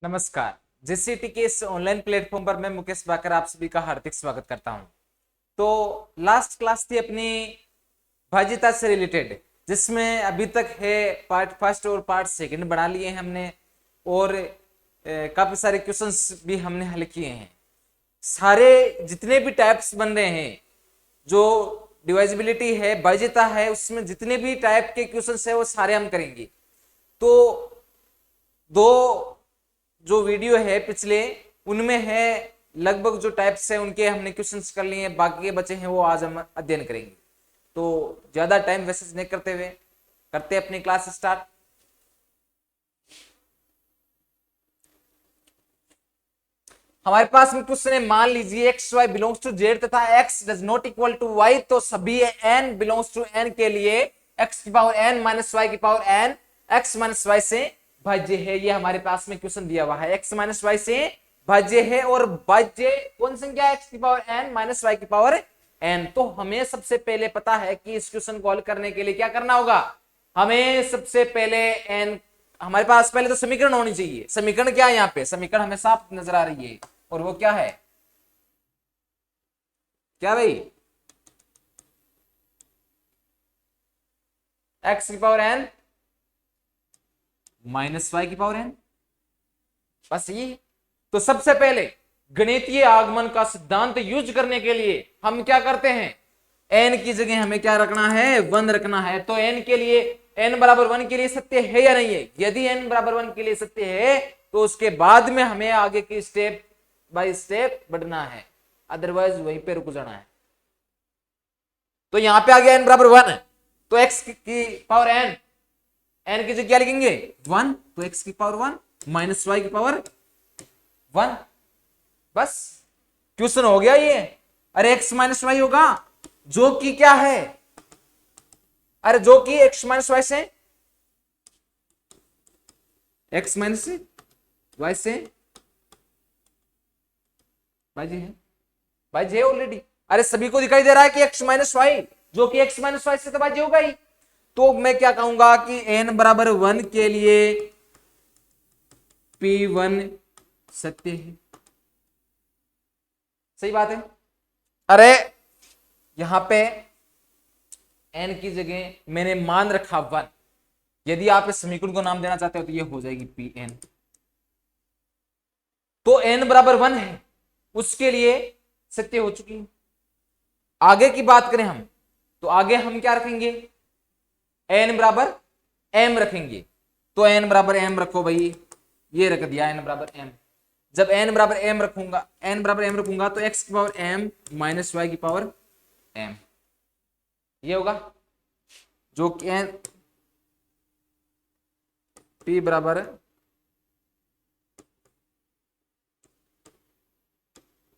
नमस्कार। जेसीटी के इस ऑनलाइन प्लेटफॉर्म पर मैं मुकेश बाकर आप सभी का हार्दिक स्वागत करता हूं। तो लास्ट क्लास थी अपनी भाज्यता से रिलेटेड, जिसमें अभी तक है पार्ट फर्स्ट और पार्ट सेकंड बना लिए हैं हमने, और काफी सारे क्वेश्चंस भी हमने हल किए हैं। सारे जितने भी टाइप्स बन रहे हैं, जो डिवाइजिबिलिटी है, भाज्यता है, उसमें जितने भी टाइप के क्वेश्चंस है वो सारे हम करेंगे। तो दो जो वीडियो है पिछले, उनमें है लगभग जो टाइप्स है उनके हमने क्वेश्चंस कर लिए हैं, बाकी के बचे हैं वो आज हम अध्ययन करेंगे। तो ज्यादा टाइम वेस्ट नहीं करते हुए करते अपनी क्लास स्टार्ट। हमारे पास में क्वेश्चन है, मान लीजिए X Y belongs to Z तथा X does not equal to Y, तो सभी एन बिलोंग्स टू एन के लिए एक्स की पावर एन माइनस वाई की power n x minus y से भाज्य है। ये हमारे पास में क्वेश्चन दिया हुआ है, एक्स माइनस वाई से भाज्य है, और भाज्य कौन संख्या एक्स की पावर एन माइनस वाई की पावर एन। तो हमें सबसे पहले पता है कि इस क्वेश्चन को हल करने के लिए क्या करना होगा। हमें सबसे पहले एन, हमारे पास पहले तो समीकरण होनी चाहिए। समीकरण क्या है, यहाँ पे समीकरण हमें साफ नजर आ रही है, और वो क्या है, क्या भाई, एक्स की पावर एन माइनस वाई की पावर एन, बस ये। तो सबसे पहले गणितीय आगमन का सिद्धांत यूज करने के लिए हम क्या करते हैं, एन की जगह हमें क्या रखना है, 1 रखना है। तो एन के लिए, एन बराबर 1 के लिए सत्य है या नहीं है। यदि एन बराबर 1 के लिए सत्य है तो उसके बाद में हमें आगे की स्टेप बाय स्टेप बढ़ना है, अदरवाइज वहीं पे रुक जाना है। तो यहां पे आ गया एन बराबर 1, तो एक्स की पावर एन, एन की जगह क्या लिखेंगे 1, तो एक्स की पावर 1 माइनस वाई की पावर 1, बस क्वेश्चन हो गया ये। अरे एक्स माइनस वाई होगा, जो कि क्या है, अरे जो कि एक्स माइनस वाई से, एक्स माइनस वाई से भाज्य है, भाज्य है ऑलरेडी। अरे सभी को दिखाई दे रहा है कि एक्स माइनस वाई, जो कि एक्स माइनस वाई से तो भाज्य होगा ही। तो मैं क्या कहूंगा कि n बराबर 1 के लिए P1 सत्य है। सही बात है। अरे यहां पे n की जगह मैंने मान रखा 1। यदि आप इस समीकरण को नाम देना चाहते हो तो ये हो जाएगी Pn। तो n बराबर 1 है, उसके लिए सत्य हो चुकी है। आगे की बात करें हम, तो आगे हम क्या रखेंगे, n बराबर m रखेंगे। तो n बराबर m रखो भाई, ये रख दिया n बराबर m। जब n बराबर m रखूंगा, n बराबर m रखूंगा तो x की पावर m माइनस वाई की पावर m, ये होगा, जो कि n p बराबर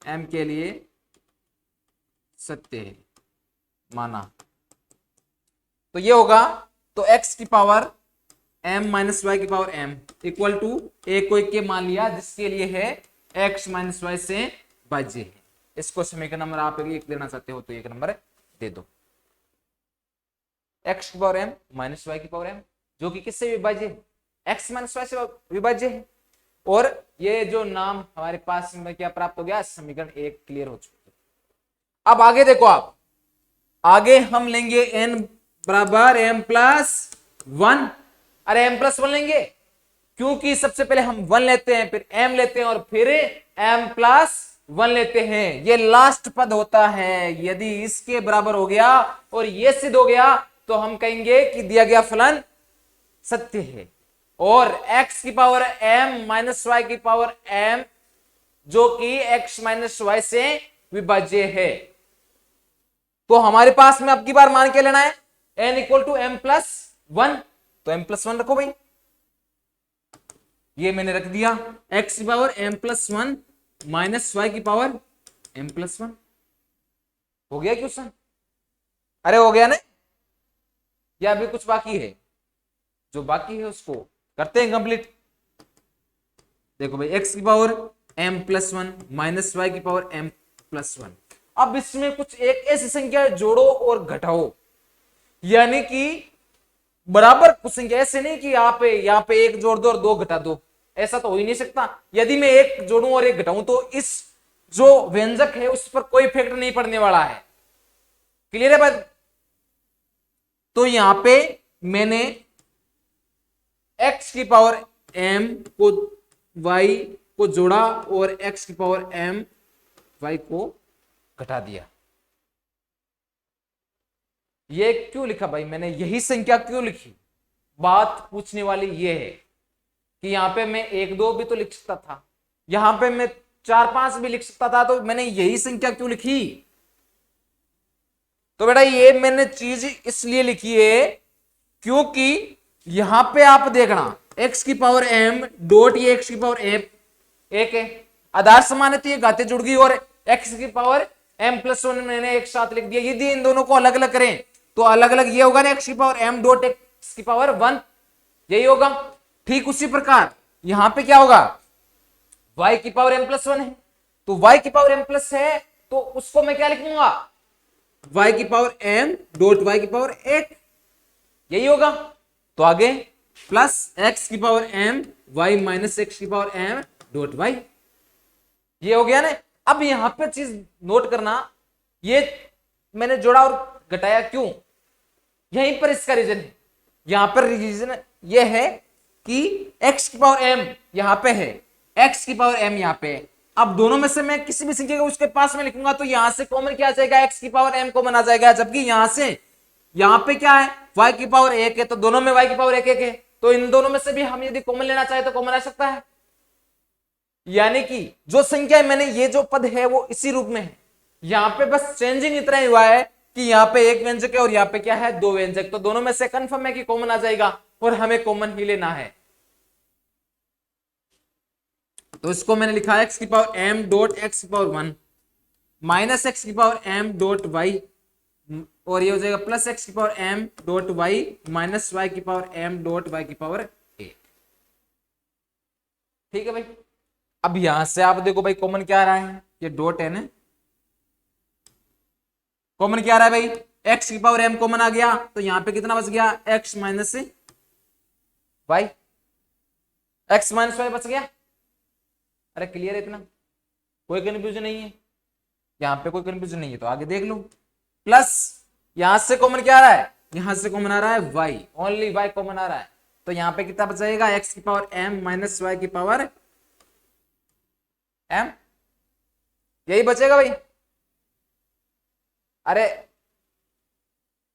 m के लिए सत्य है माना। तो ये होगा, तो x की पावर m माइनस वाई की पावर m इक्वल टू एक को एक के मान लिया, जिसके लिए है x माइनस वाई से भाज्य है। इसको समीकरण नंबर आप एक देना चाहते हो तो एक नंबर दे दो, x की पावर m माइनस वाई की पावर m, जो कि किससे विभाज्य है, x माइनस वाई से विभाज्य है। और ये जो नाम हमारे पास में क्या प्राप्त हो गया, समीकरण 1 क्लियर हो चुका है। अब आगे देखो आप, आगे हम लेंगे n बराबर m प्लस 1। अरे m प्लस 1 लेंगे, क्योंकि सबसे पहले हम 1 लेते हैं, फिर m लेते हैं, और फिर m प्लस 1 लेते हैं। ये लास्ट पद होता है। यदि इसके बराबर हो गया और ये सिद्ध हो गया तो हम कहेंगे कि दिया गया फलन सत्य है। और x की पावर m माइनस वाई की पावर m, जो कि x माइनस वाई से विभाज्य है। तो हमारे पास में अब की बार मान के लेना है n equal to m plus 1, तो m प्लस 1 रखो भाई, ये मैंने रख दिया, x की power m plus 1 minus y की पावर m प्लस 1। हो गया क्वेश्चन? अरे हो गया ना, या अभी कुछ बाकी है? जो बाकी है उसको करते हैं कंप्लीट। देखो भाई, x की power m plus 1 minus y की पावर m प्लस 1। अब इसमें कुछ एक ऐसी संख्या जोड़ो और घटाओ, यानी कि बराबर कुछ संख्या, ऐसे नहीं कि यहाँ पे एक जोड़ दो और 2 घटा दो। ऐसा तो हो ही नहीं सकता। यदि मैं एक जोड़ूं और एक घटाऊं तो इस जो व्यंजक है उस पर कोई इफेक्ट नहीं पड़ने वाला है। क्लियर है बात? तो यहां पे मैंने x की पावर m को y को जोड़ा और x की पावर m y को घटा दिया। ये क्यों लिखा भाई मैंने, यही संख्या क्यों लिखी? बात पूछने वाली ये है कि यहां पे मैं 1 2 भी तो लिख सकता था, यहां पे मैं 4 5 भी लिख सकता था, तो मैंने यही संख्या क्यों लिखी? तो बेटा ये मैंने चीज इसलिए लिखी है क्योंकि यहां पे आप देखना x की पावर m डॉट ये x की पावर m एक है, आधार समानता ये घातें जुड़ गई और x की पावर m प्लस 1 मैंने एक साथ लिख दिया। यदि इन दोनों को अलग अलग करें तो अलग अलग ये होगा ना, x की पावर m डॉट x की पावर 1 यही होगा। ठीक उसी प्रकार यहां पे क्या होगा, y की पावर m प्लस 1 है, तो y की पावर m प्लस है तो उसको मैं क्या लिखूंगा, y की पावर m डॉट y की पावर 1 यही होगा। तो आगे प्लस x की power m y minus x की पावर m डॉट y ये हो गया ना। अब यहां पे चीज नोट करना, ये मैंने जोड़ा और घटाया क्यों, यहीं पर इसका रीजन है। यहां पर रीजन ये है कि x की पावर m यहां पे है, x की पावर m यहां पे है। अब दोनों में से मैं किसी भी संख्या को उसके पास में लिखूंगा तो यहां से कॉमन क्या आ जाएगा, x की पावर m कॉमन आ जाएगा, जबकि यहां से यहां पे क्या है y की पावर 1 है, तो दोनों में y की पावर 1 1 है, तो इन दोनों में से भी हम यदि कॉमन लेना चाहे तो कॉमन आ सकता है। यानी कि जो संख्या मैंने ये जो पद है वो इसी रूप में है, यहां पे बस चेंजिंग इतना ही हुआ है कि यहां पे एक व्यंजक है और यहां पे क्या है 2 व्यंजक, तो दोनों में से कंफर्म है कि कॉमन आ जाएगा और हमें कॉमन ही लेना है। तो इसको मैंने लिखा है x की पावर m डॉट x की पावर 1 माइनस x की पावर m डॉट y और ये हो जाएगा प्लस x की power m dot y minus y की पावर m डॉट y की पावर 1। ठीक है भाई। अब यहां से आप देखो भाई कॉमन क्या आ रहा है, ये डॉट है ना, कॉमन क्या आ रहा है भाई, x की पावर m कॉमन आ गया, तो यहां पे कितना बच गया, x minus y, x minus y बच गया। अरे क्लियर है इतना, कोई कंफ्यूजन नहीं है, यहां पे कोई कंफ्यूजन नहीं है, तो आगे देख लो। प्लस यहां से कॉमन क्या आ रहा है, यहां से कॉमन आ रहा है y, ओनली y कॉमन आ रहा है, तो यहां पे कितना बचेगा, x की पावर m माइनस y की पावर m यही बचेगा भाई। अरे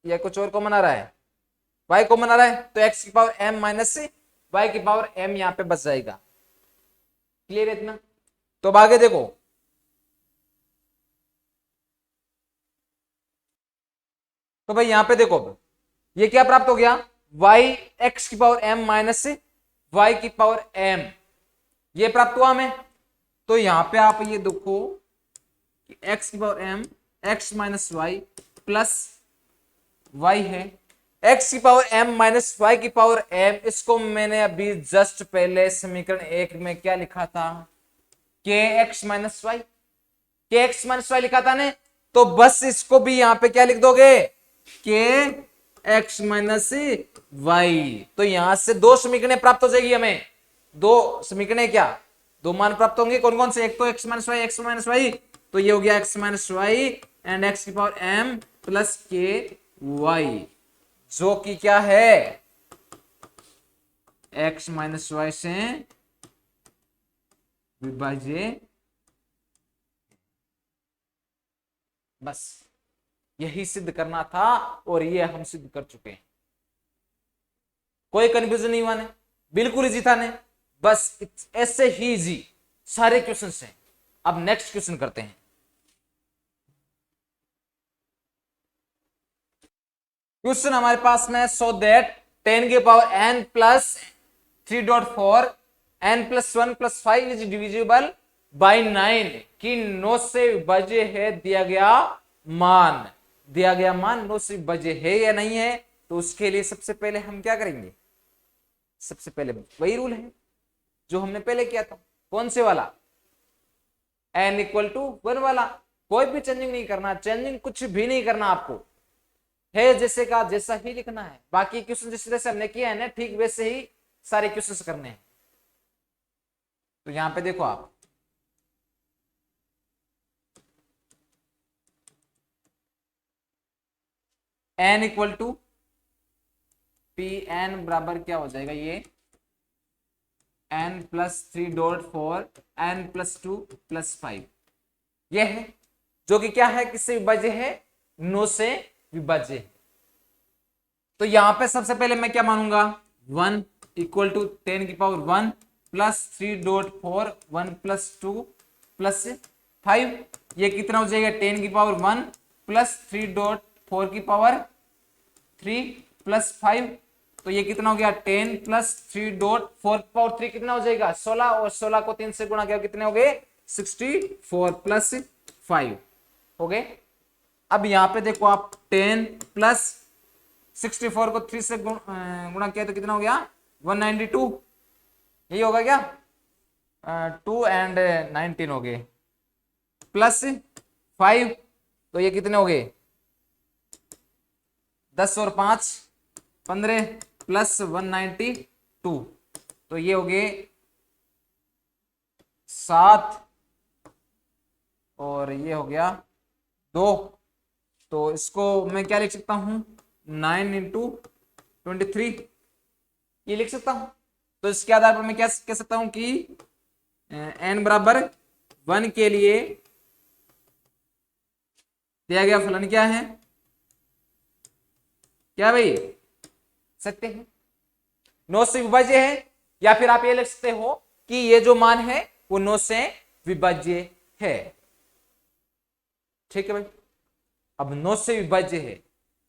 ये कुछ और कॉमन आ रहा है, y कॉमन आ रहा है, तो x की पावर m माइनस y की पावर m यहां पे बच जाएगा। क्लियर है इतना? तो अब आगे देखो, तो भाई यहां पे देखो ये क्या प्राप्त हो गया, y x की पावर m माइनस y की पावर m ये प्राप्त हुआ हमें। तो यहां पे आप ये देखो कि x की power m x minus y plus y है, x की पावर m माइनस y की पावर m, इसको मैंने अभी जस्ट पहले समीकरण 1 में क्या लिखा था, kx minus y, kx minus y लिखा था ने, तो बस इसको भी यहां पे क्या लिख दोगे, kx माइनस वाई। तो यहां से दो समीकरणें प्राप्त हो जाएगी हमें, दो समीकरणें क्या, दो मान प्राप्त होंगे, कौन कौन से, एक तो x minus y, x minus y, तो ये हो गया x minus y and x की power m plus k y, जो कि क्या है x माइनस वाई से विभाज्य। बस यही सिद्ध करना था और ये हम सिद्ध कर चुके हैं, कोई कंफ्यूजन नहीं हुआ ने, बिल्कुल इजी था ने, बस ऐसे ही इजी सारे क्वेश्चंस हैं। अब नेक्स्ट क्वेश्चन करते हैं। क्वेश्चन हमारे पास में, सो दैट 10 के power n plus 3.4 n plus 1 plus 5 is divisible by 9 कि 9 से विभाज्य है दिया गया मान, दिया गया मान 9 से विभाज्य है या नहीं है। तो उसके लिए सबसे पहले हम क्या करेंगे, सबसे पहले वही रूल है जो हमने पहले किया था, कौन से वाला, n इक्वल टू 1 वाला, कोई भी चेंजिंग नहीं करना, चेंजिंग कुछ भी नहीं करना, आपको है जैसे का जैसा ही लिखना है, बाकी क्वेश्चन जिस तरह से हमने किया है ना ठीक वैसे ही सारे क्वेश्चन करने हैं। तो यहां पे देखो आप, n equal to p n बराबर क्या हो जाएगा, ये n+3.4 n+2+5 ये है, जो कि क्या है, किससे विभाज्य है, 9 से विभाज्य है। तो यहां पे सबसे पहले मैं क्या मानूंगा, 1 इक्वल टू 10⁻1 +3.4 1+2+5, ये कितना हो जाएगा, 10⁻1 +3.4 तो ये कितना हो गया, 10 +3.4 कितना हो जाएगा, 16, और 16 को 3 से गुणा किया कितने हो गए, 64 +5 हो गए। अब यहां पे देखो आप, 10 +64 को 3 से गुणा किया तो कितना हो गया, 192, यही होगा क्या, 2 एंड 19 हो गए, +5 तो ये कितने हो गए, 10 और 5 15 +192 तो ये हो गए 7 और ये हो गया 2। तो इसको मैं क्या लिख सकता हूं, 9 × 23 ये लिख सकता हूं। तो इसके आधार पर मैं क्या कह सकता हूं कि n बराबर 1 के लिए दिया गया फलन क्या है, क्या भाई, सकते हैं 9 से विभाज्य है, या फिर आप ये लिख सकते हो कि ये जो मान है वो 9 से विभाज्य है। ठीक है भाई, अब 9 से विभाज्य है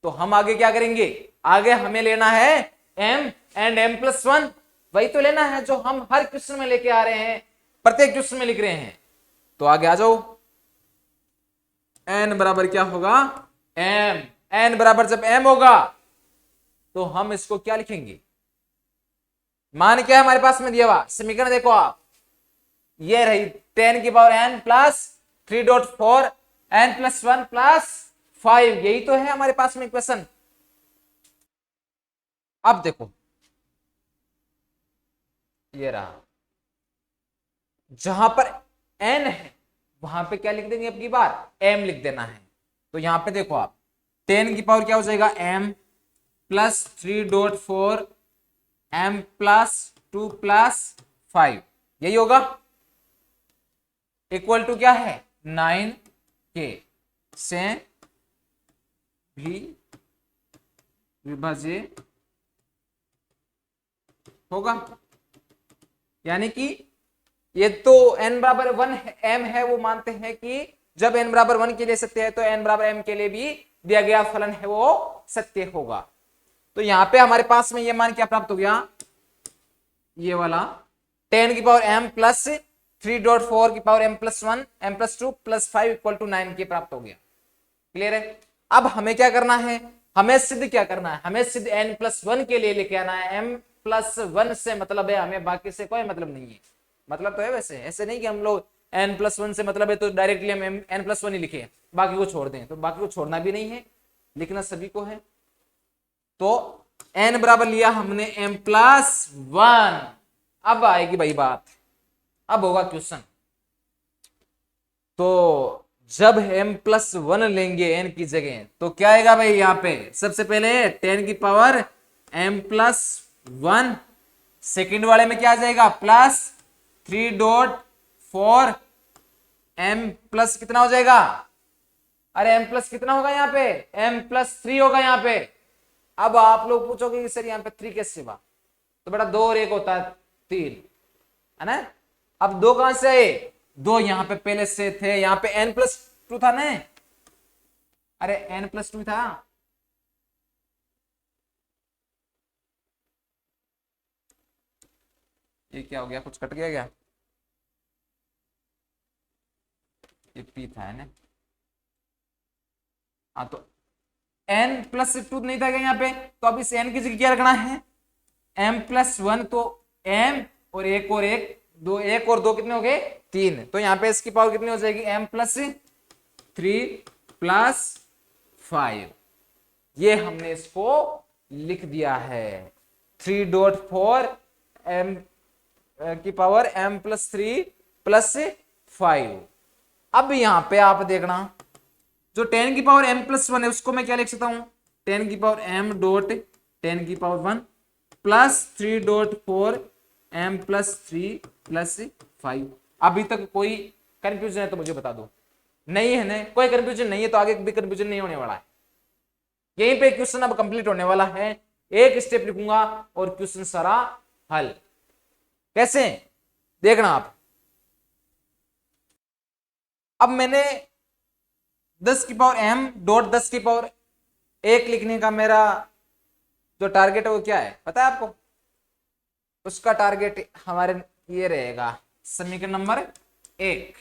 तो हम आगे क्या करेंगे, आगे हमें लेना है m एंड m+1, वही तो लेना है जो हम हर क्वेश्चन में लेके आ रहे हैं, प्रत्येक क्वेश्चन में लिख रहे हैं। तो आगे आ जाओ, n बराबर क्या होगा, m, n बराबर जब m होगा तो हम इसको क्या लिखेंगे, मान क्या है हमारे पास में दिया हुआ समीकरण, देखो आप, ये रही 10⁻n +3.4 n+1+5, यही तो है हमारे पास में इक्वेशन। अब देखो ये रहा, जहां पर n है वहां पे क्या लिख देंगे, अब की बार m लिख देना है। तो यहां पे देखो आप, 10 की पावर क्या हो जाएगा, m +3.4 m+2+5 यही होगा, इक्वल टू क्या है, 9 के से भी विभाज्य होगा। यानी कि ये तो n बराबर 1 m है, वो मानते हैं कि जब n बराबर 1 के लिए सत्य है तो n बराबर m के लिए भी दिया गया फलन है वो सत्य होगा। तो यहां पे हमारे पास में ये मान क्या प्राप्त हो गया, ये वाला 10 की पावर m +3.4 की power m+1 m+2+5 equal to 9 के प्राप्त हो गया। क्लियर है। अब हमें क्या करना है, हमें सिद्ध क्या करना है, हमें सिद्ध n+1 के लिए लेके आना है। m+1 से मतलब है हमें, बाकी से कोई मतलब नहीं है। मतलब तो है वैसे, ऐसे नहीं कि हम लोग n+1 से मतलब है तो डायरेक्टली हम n+1 ही लिखे बाकी को छोड़ दें, तो बाकी को छोड़ना भी नहीं है, लिखना सभी को है। तो n बराबर लिया हमने m+1। अब आएगी भाई बात, अब होगा क्वेश्चन। तो जब m+1 लेंगे n की जगह तो क्या आएगा भाई, यहां पे सबसे पहले 10 की पावर m+1, सेकंड वाले में क्या आ जाएगा, +3.4 m प्लस कितना हो जाएगा, अरे m प्लस कितना होगा यहाँ पे, m+3 होगा यहाँ पे। अब आप लोग पूछोगे कि सर यहाँ पे 3 कैसे हुआ, तो बेटा 2 और 1 होता है 3, है ना। अब 2 कहां से आए, 2 यहाँ पे पहले से थे, यहाँ पे n+2 था ना, अरे n+2 था, ये क्या हो गया, कुछ कट गया क्या, ये p था है ना। हाँ तो n+2 नहीं था क्या यहाँ पे, तो अब इस n की जगह क्या रखना है, m+1, तो m और 1 और 1 2, 1 और 2 कितने हो गए 3, तो यहाँ पे इसकी पावर कितनी हो जाएगी, m+3+5। ये हमने इसको लिख दिया है 3.4 m की पावर m प्लस 3 प्लस 5। अब यहां पे आप देखना जो 10 की पावर m प्लस 1 है उसको मैं क्या लिख सकता हूं, 10 की पावर m डॉट 10 की power 1 plus 3 dot 4 m plus 3 plus 5। अभी तक कोई कंफ्यूजन है तो मुझे बता दो। नहीं है ना, कोई कंफ्यूजन नहीं है तो आगे भी कंफ्यूजन नहीं होने वाला है। यहीं पे क्वेश्चन अब कंप्लीट होने वाला है, एक स्टेप लिखूंगा और क्वेश्चन सारा हल। कैसे देखना आप, अब मैंने 10 की पावर m डॉट 10 की पावर 1 लिखने का मेरा जो टारगेट है वो क्या है पता है आपको? उसका टारगेट हमारे ये रहेगा समीकरण नंबर 1।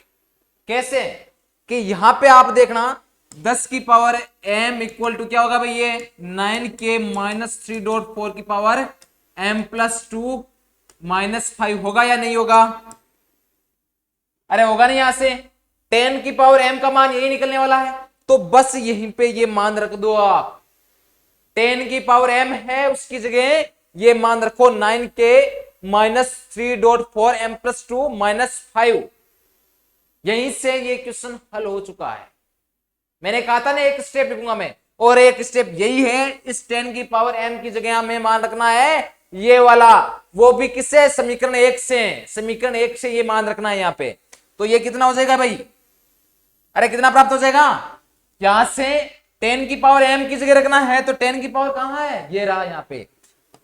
कैसे कि यहां पे आप देखना 10 की पावर m इक्वल टू क्या होगा भाई, ये 9k माइनस 3 डॉट 4 की पावर m प्लस 2 माइनस 5 होगा या नहीं होगा? अरे होगा नहीं, यहां से 10 की पावर m का मान यही निकलने वाला है, तो बस यहीं पे ये मान रख दो आप। 10 की पावर m है उसकी जगह ये मान रखो 9k minus 3 dot 4 m plus 2 minus 5। यहीं से ये क्वेश्चन हल हो चुका है। मैंने कहा था ना एक स्टेप लिखूंगा मैं, और एक स्टेप यही है, इस 10 की पावर m की जगह हमें मान रखना है ये वाला, वो भी किससे, समीकरण 1 से। समीकरण 1 से ये मान रखना है यहाँ पे। तो ये कितना हो जाएगा भाई, अरे कितना प्राप्त हो जाएगा, यहां से 10 की पावर m की जगह रखना है तो 10 की पावर कहां है, ये रहा यहाँ पे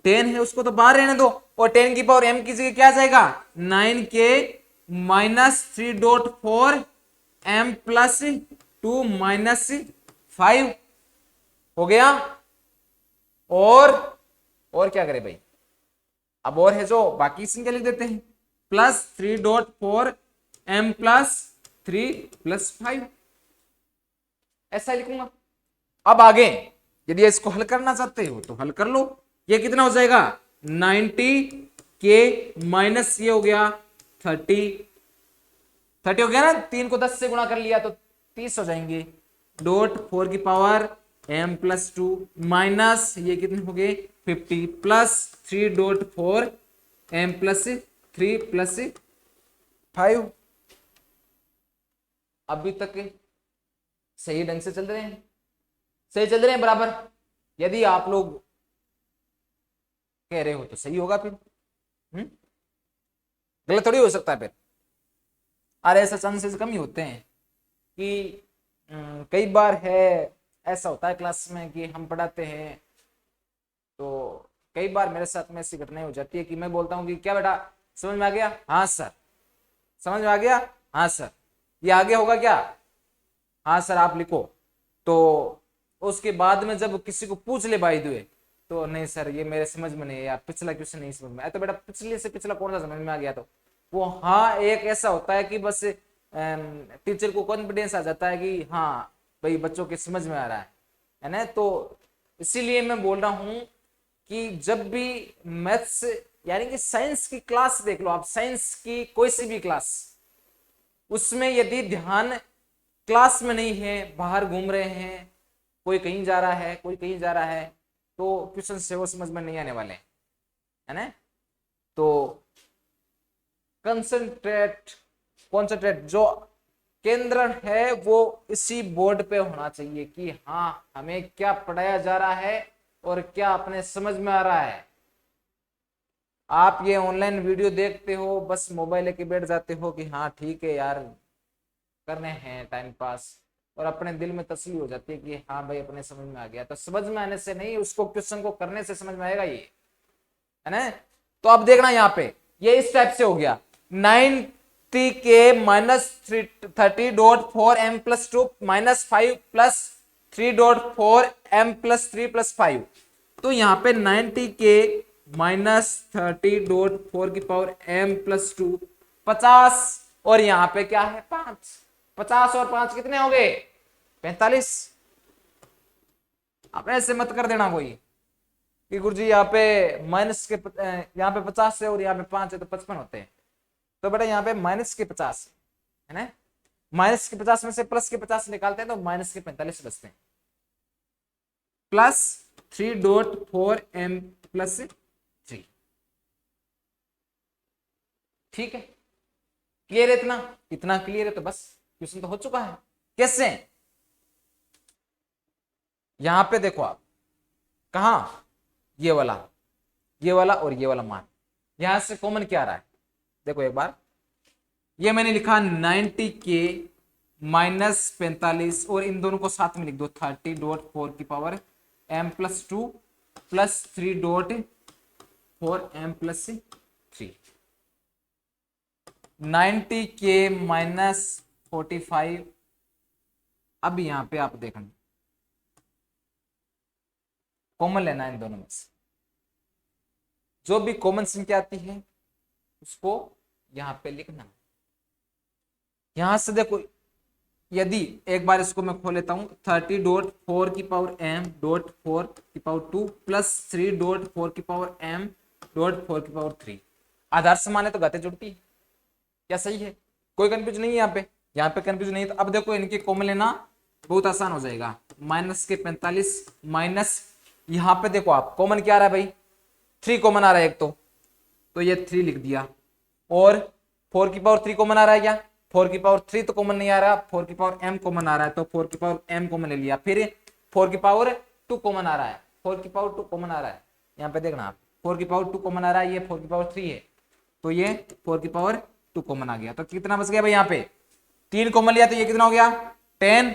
10 है, उसको तो बाहर रहने दो, और 10 की पावर m की जगह क्या जाएगा 9k minus 3 dot 4 m plus 2 minus 5 हो गया। और क्या करें भाई, अब और है जो बाकी संख्या लिख देते हैं, plus 3 dot 4 m plus 3 plus 5, ऐसा लिखूंगा। अब आगे यदि इसको हल करना चाहते हो तो हल कर लो। ये कितना हो जाएगा 90k माइनस ये हो गया 30 हो गया ना, 3 को 10 से गुणा कर लिया तो 30 हो जाएंगे, डॉट 4 की पावर m प्लस 2 माइनस ये कितने हो गए 50 plus 3 dot 4 m plus 3 plus 5। अभी तक सही ढंग से चल रहे हैं, सही चल रहे हैं बराबर। यदि आप लोग कह रहे हो तो सही होगा, फिर गलत थोड़ी हो सकता है फिर। अरे ऐसा चांसेस कम ही होते हैं कि कई बार है ऐसा होता है क्लास में कि हम पढ़ाते हैं तो कई बार मेरे साथ में ऐसी घटनाएं हो जाती है कि मैं बोलता हूँ कि क्या बेटा समझ में आ गया, हाँ सर। समझ में आ गया, हाँ सर। ये आगे होगा क्या, हाँ सर आप लिखो। तो उसके बाद में जब किसी को पूछ ले भाई दुए तो नहीं सर ये मेरे समझ में नहीं है, यार पिछला क्वेश्चन नहीं समझ में आया, तो बेटा पिछले से पिछला कौन सा समझ में आ गया? तो वो हाँ एक ऐसा होता है कि बस टीचर को कॉन्फिडेंस आ जाता है कि हाँ भाई बच्चों के समझ में आ रहा है ना। तो इसीलिए मैं बोल रहा हूं कि जब भी मैथ्स यानी कि साइंस की क्लास देख लो आप, साइंस की कोई सी भी क्लास, उसमें यदि ध्यान क्लास में नहीं है, बाहर घूम रहे हैं, कोई कहीं जा रहा है कोई कहीं जा रहा है, तो क्वेश्चन से वो समझ में नहीं आने वाले है ना। तो कंसंट्रेट कॉन्सेंट्रेट जो केंद्र है वो इसी बोर्ड पे होना चाहिए कि हाँ हमें क्या पढ़ाया जा रहा है और क्या अपने समझ में आ रहा है। आप ये ऑनलाइन वीडियो देखते हो, बस मोबाइल लेके बैठ जाते हो कि हाँ ठीक है यार करने हैं टाइम पास, और अपने दिल में तसल्ली हो जाती है कि हाँ भाई अपने समझ में आ गया। तो समझ में आने से नहीं, उसको क्वेश्चन को करने से समझ में आएगा ये, है ना। तो अब देखना यहाँ पे ये इस टाइप से हो गया 90k minus 30 dot 4 m plus 2 minus 5 plus 3 dot 4 m plus 3 plus 5। तो यहाँ पे 90k माइनस 30 डॉट 4 की पावर m प्लस 2 50, और यहाँ पे क्या है 5, 50 और 5 कितने हो गए 45। आप ऐसे मत कर देना कोई कि गुरुजी यहाँ पे माइनस के यहाँ पे 50 है और यहाँ पे 5 है तो 55 होते हैं। तो बेटा यहाँ पे माइनस के 50 है ना, माइनस के 50 में से प्लस के 50 निकालते हैं तो माइनस के 45 बचते हैं, प्लस 3 डॉट 4 m प्लस 3। ठीक है, क्लियर है? इतना इतना क्लियर है तो बस क्वेश्चन तो हो चुका है। कैसे? यहां पे देखो आप, कहा ये वाला और ये वाला मान, यहां से कॉमन क्या आ रहा है? देखो एक बार, ये मैंने लिखा 90k माइनस 45 और इन दोनों को साथ में लिख दो 30.4 की power m+2 plus 3.4 m+3। 90k minus 45। अब यहां पे आप देखना, कॉमन लेना है इन दोनों में से, जो भी कॉमन संख्या आती है उसको यहां पे लिखना। यहां से देखो, यदि एक बार इसको मैं खोल लेता हूं, 30.4 की पावर m.4 की पावर 2 प्लस 3.4 की पावर m.4 की पावर 3। आधार समान है तो घातें जुड़ती है, क्या सही है? कोई कंफ्यूज नहीं है यहाँ पे कंफ्यूज नहीं है। तो अब देखो इनके कॉमन लेना बहुत आसान हो जाएगा। माइनस के 45 माइनस, यहाँ पे देखो आप कॉमन क्या आ रहा है भाई? 3 कॉमन आ रहा है एक तो ये 3 लिख दिया। और 4 की पावर 3 कॉमन आ रहा है क्या? 4 की पावर 3 तो कॉमन नहीं आ रहा, 4 की पावर m कॉमन आ रहा है तो 4 की पावर m कॉमन ले लिया। फिर 4 की पावर 2 कॉमन आ रहा है, 4 की पावर 2 कॉमन आ रहा है, यहाँ पे देखना आप 4 की पावर 2 कॉमन आ रहा है, ये 4 की पावर 3 है तो ये 4 की पावर 2 कॉमन आ गया। तो कितना बच गया भाई? यहाँ पे 3 कॉमन लिया तो ये कितना हो गया? 10।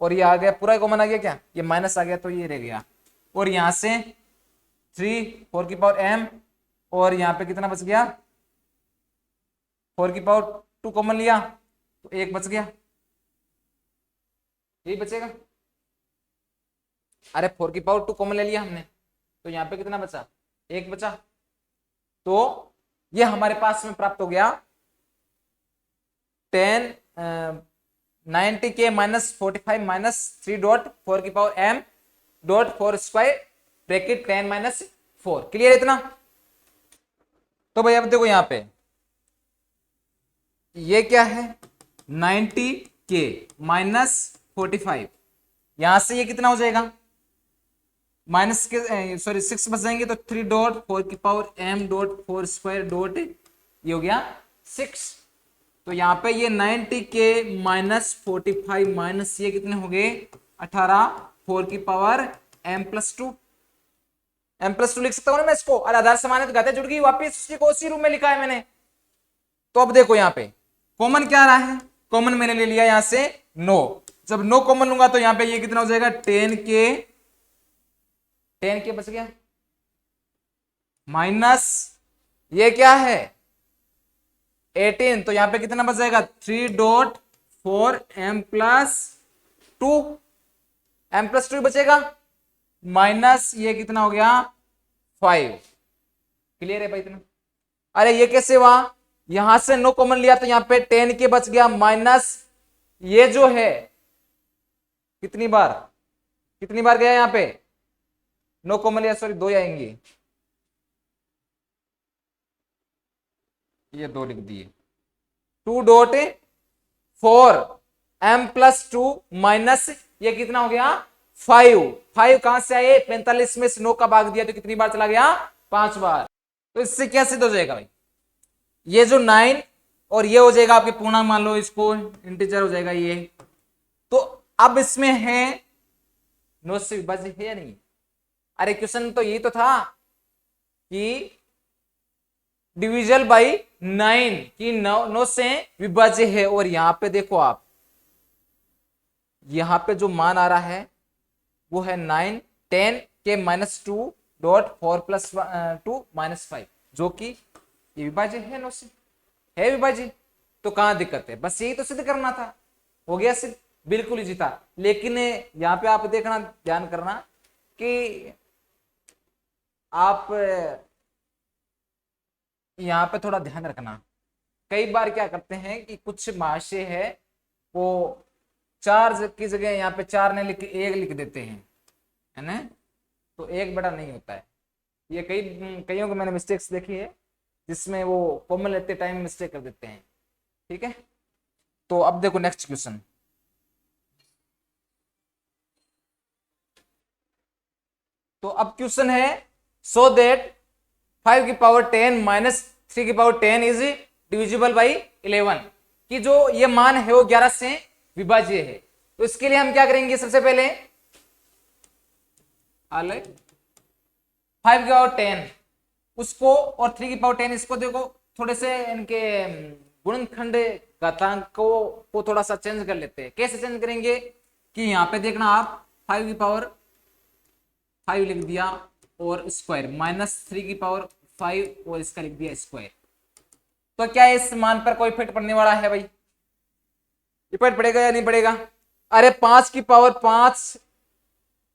और ये आ गया पूरा कॉमन आ गया क्या? ये माइनस आ गया तो ये रह गया। और यहाँ से 3 4 की पावर m और यहाँ पे कितना बच गया? 4 की पावर 2 कॉमन लिया तो 1 बच गया, यही बचेगा। अरे 4 की पावर 2 कॉमन ले लिया हमने तो यहाँ पे कितना बचा? 1 बचा। तो ये हमारे पास में प्राप्त हो गया 90k माइनस 45 माइनस 3.4 की power m.4 square bracket 10 minus 4। Clear इतना? तो भाई अब देखो यहाँ पे ये क्या है? 90k माइनस 45, यहां से ये कितना हो जाएगा? माइनस के सॉरी 6 बच जाएंगे तो 3.4 की पावर m.4 स्क्वायर डॉट ये हो गया 6। तो यहाँ पे ये 90k माइनस 45 माइनस ये कितने हो गए? 18, 4 की पावर m+2 लिख सकता हूं ना मैं इसको। और आधार समान है तो घातें जुड़ गई वापिस उसी रूप में लिखा है मैंने। तो अब देखो यहाँ पे कॉमन क्या आ रहा है? कॉमन मैंने ले लिया यहां से 9। जब 9 कॉमन लूंगा तो यहाँ पे ये कितना हो जाएगा? 10k बच गया माइनस ये क्या है? 18 तो यहाँ पे कितना बच जाएगा? 3.4 m+2 बचेगा माइनस ये कितना हो गया? 5। क्लियर है भाई इतना? अरे ये कैसे हुआ? यहां से 9 कॉमन लिया तो यहाँ पे 10k बच गया माइनस ये जो है कितनी बार गया यहाँ पे? 9 कॉमन लिया, सॉरी 2 आएंगे, ये 2 लिख दिए। 2.4 m+2 माइनस ये कितना हो गया? 5 कहां से आए? 45 में से 9 का भाग दिया तो कितनी बार चला गया? 5 बार। तो इससे क्या सिद्ध हो जाएगा भाई? ये जो 9 और ये हो जाएगा आपके पूर्णांक, मान लो इसको इंटीजर हो जाएगा ये। तो अब इसमें है 9 से विभाज्य है या नहीं? अरे क्वेश्चन तो यही तो था कि डिविजल बाई 9 की 9 से विभाज्य है। और यहां पे देखो आप, यहां पे जो मान आ रहा है वो है 9 10k माइनस 2.4 प्लस 2 माइनस 5, जो कि ये विभाज्य है 9 से, है विभाज्य। तो कहां दिक्कत है? बस यही तो सिद्ध करना था, हो गया सिद्ध, बिल्कुल ही जीता। लेकिन यहां पे आप देखना, ध्यान करना कि आप यहां पे थोड़ा ध्यान रखना। कई बार क्या करते हैं कि कुछ महाशय है वो 4 की जगह यहाँ पे 4 ने लिख 1 लिख देते हैं, है ना? तो 1 बड़ा नहीं होता है। ये कईयों को मैंने मिस्टेक्स देखी है जिसमें वो कॉमन लेते टाइम मिस्टेक कर देते हैं। ठीक है, तो अब देखो नेक्स्ट क्वेश्चन। तो अब क्वेश्चन है, सो दैट 5 की पावर 10 माइनस 3 की पावर 10 इज डिविजिबल बाई 11 कि जो ये मान है वो 11 से विभाज्य है। तो इसके लिए हम क्या करेंगे, सबसे पहले 5 की पावर 10 उसको और 3 की पावर 10 इसको देखो थोड़े से इनके गुणनखंड घातांक को थोड़ा सा चेंज कर लेते हैं। कैसे चेंज करेंगे कि यहाँ पे देखना आप 5 की पावर 5 लिख दिया और स्क्वायर माइनस 3 की पावर 5 और इसका लिख दिया स्क्वायर। तो क्या इस मान पर कोई इफेक्ट पड़ने वाला है भाई? इफेक्ट पड़ेगा या नहीं पड़ेगा? अरे 5 की पावर 5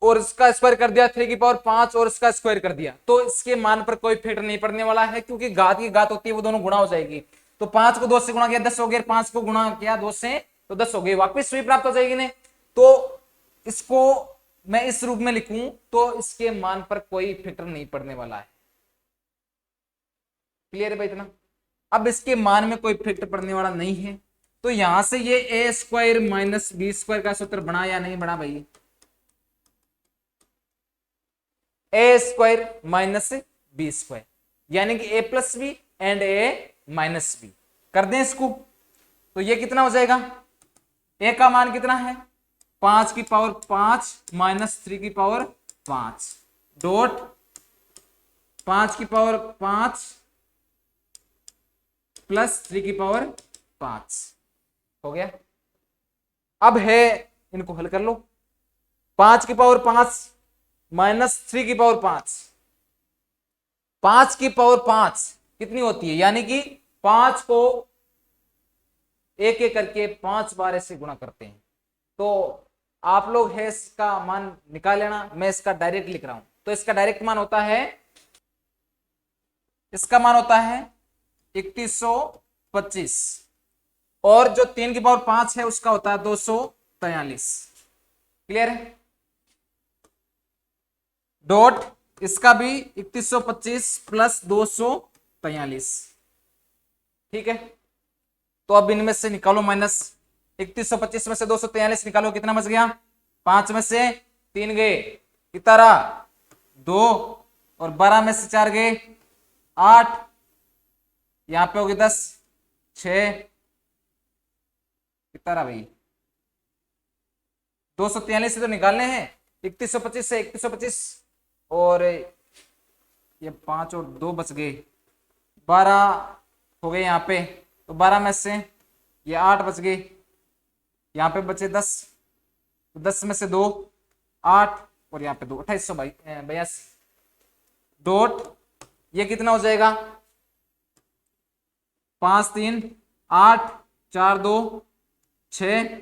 और इसका स्क्वायर कर दिया, 3 की पावर 5 और इसका स्क्वायर कर दिया, तो इसके मान पर कोई इफेक्ट नहीं पड़ने वाला है क्योंकि घात की घात होती है वो दोनों गुणा हो जाएगी। तो 5 को 2 से गुणा किया 10 हो गया, 5 को गुणा किया 2 से तो 10 हो गई, वापस सुई प्राप्त हो जाएगी ने। तो इसको मैं इस रूप में लिखूं तो इसके मान पर कोई इफेक्ट नहीं पड़ने वाला है। क्लियर है भाई इतना? अब इसके मान में कोई इफेक्ट पड़ने वाला नहीं है तो यहां से ये A square minus B square का सूत्र बना या नहीं बना भाई? A square minus B square यानी कि A plus B and A minus B कर दें इसको तो ये कितना हो जाएगा? ए का मान कितना है? 5 की पावर 5 माइनस 3 की पावर 5 डॉट 5 की पावर 5 प्लस 3 की पावर 5 हो गया। अब है इनको हल कर लो। 5 की पावर 5 माइनस 3 की पावर 5, 5 की पावर 5 कितनी होती है? यानी कि 5 को एक एक करके 5 बार ऐसे गुणा करते हैं। तो आप लोग है इसका मान निकाल लेना, मैं इसका डायरेक्ट लिख रहा हूं। तो इसका डायरेक्ट मान होता है, इसका मान होता है 3125 और जो 3 की पावर 5 है उसका होता है 243। क्लियर है? डॉट इसका भी 3125 प्लस 243। ठीक है, तो अब इनमें से निकालो माइनस। 3125 में से 243 निकालो, कितना बच गया? 5 में से 3 गए, कितना रहा? 2 और 12 में से 4 गए 8, यहां पे हो गए 10, 6, कितना रहा भाई? 243 से तो निकालने हैं, 3125 से 3125 और ये 5 और 2 बच गए, 12 हो गए यहाँ पे। तो 12 में से ये 8 बच गए, यहाँ पे बचे 10, तो 10 में से 2 8 और यहाँ पे 2 2882 डॉट ये कितना हो जाएगा? 5 3 8 4 2 6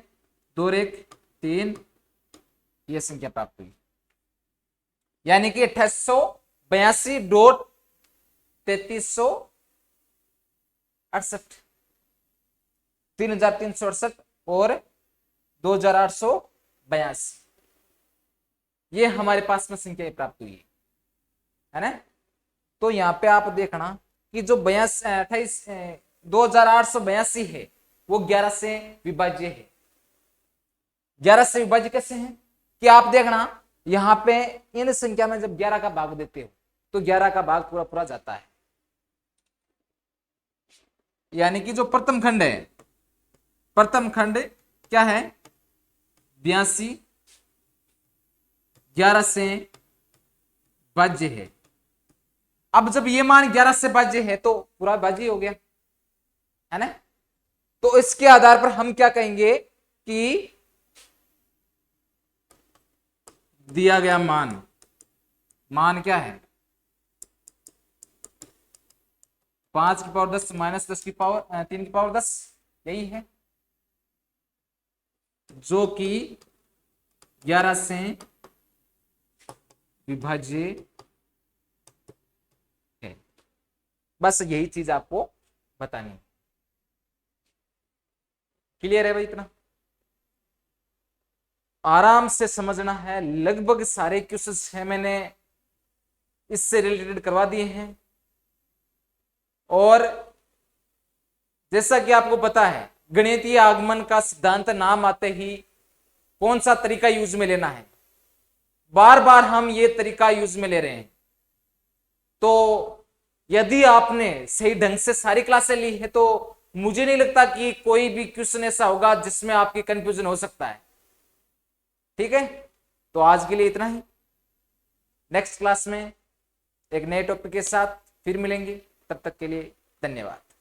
2 1 3 ये संख्या प्राप्त हुई, यानी कि 2882 डॉट 3368 3368 और 2882 ये हमारे पास में संख्या प्राप्त हुई है ना। तो यहां पे आप देखना कि जो 2882 है वो 11 से विभाज्य है। 11 से विभाज्य कैसे है कि आप देखना यहां पे इन संख्या में जब 11 का भाग देते हो तो 11 का भाग पूरा पूरा जाता है, यानी कि जो प्रथम खंड है, प्रथम खंड क्या है? 82 11 से भाज्य है। अब जब ये मान 11 से भाज्य है तो पूरा भाज्य हो गया है ना। तो इसके आधार पर हम क्या कहेंगे कि दिया गया मान क्या है? 5 की पावर 10 माइनस 10 की पावर 3 की पावर 10 यही है जो कि 11 से विभाज्य है। बस यही चीज आपको बतानी। क्लियर है भाई? इतना आराम से समझना है। लगभग सारे क्वेश्चंस है मैंने इससे रिलेटेड करवा दिए हैं और जैसा कि आपको पता है गणितीय आगमन का सिद्धांत नाम आते ही कौन सा तरीका यूज में लेना है, बार बार हम ये तरीका यूज में ले रहे हैं। तो यदि आपने सही ढंग से सारी क्लासें ली है तो मुझे नहीं लगता कि कोई भी क्वेश्चन ऐसा होगा जिसमें आपकी कंफ्यूजन हो सकता है। ठीक है, तो आज के लिए इतना ही। नेक्स्ट क्लास में एक नए टॉपिक के साथ फिर मिलेंगे, तब तक के लिए धन्यवाद।